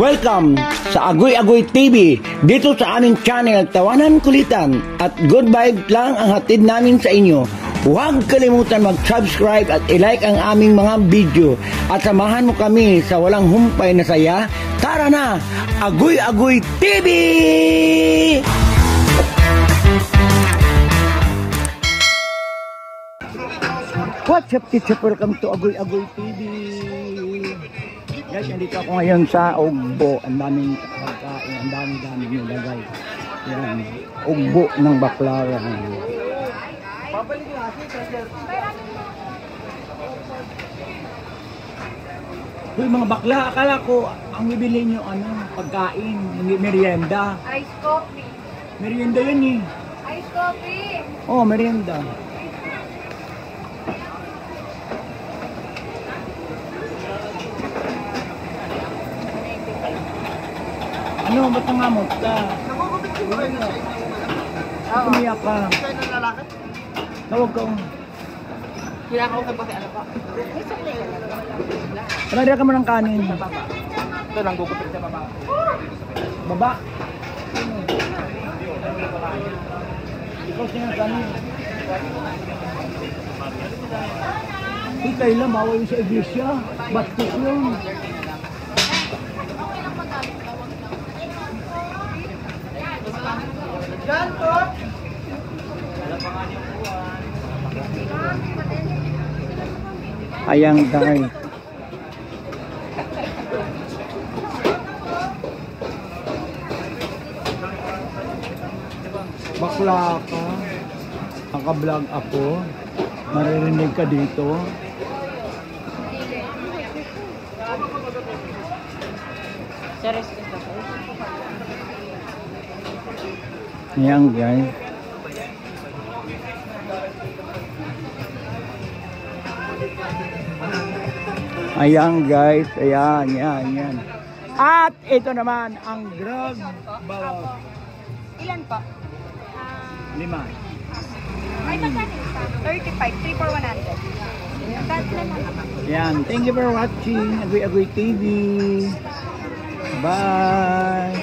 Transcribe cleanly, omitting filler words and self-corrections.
Welcome sa Agoy Agoy TV. Dito sa aming channel, tawanan, kulitan at good vibe lang ang hatid namin sa inyo. Huwag kalimutan mag-subscribe at i-like ang aming mga video at samahan mo kami sa walang humpay na saya. Tara na, Agoy Agoy TV! What's up, teacher? Welcome to Agoy Agoy TV. Guys, nandito ako ngayon sa Ugbo. Ang daming pagkain, ang dami nilagay. Yan, Ugbo ng Baclaran. Uy, mga bakla, akala ko ang bibili nyo pagkain, merienda. Ice coffee. Merienda yun eh. Ice coffee. Oh, merienda. Ano, ba't nangamot ka? Umiyak ka. Tawag ka. Kailangan ko kasi ano pa. Panadya ka mo ng kanin. Ito lang, gugupit sa baba. Baba? Ikaw siya ng kanin. Uy, kailan bawal yung sa iglesia. Batis yun. Ayan guys. Bakla ka. Naka-vlog ako. Maririnig ka dito. Ayan guys. Ayan guys, ayan. At ito naman ang drug bawal. Ilan po? 5. Ay, magkano isa? 35, 3 for 100. Ayan, thank you for watching Agoy Agoy TV. Bye.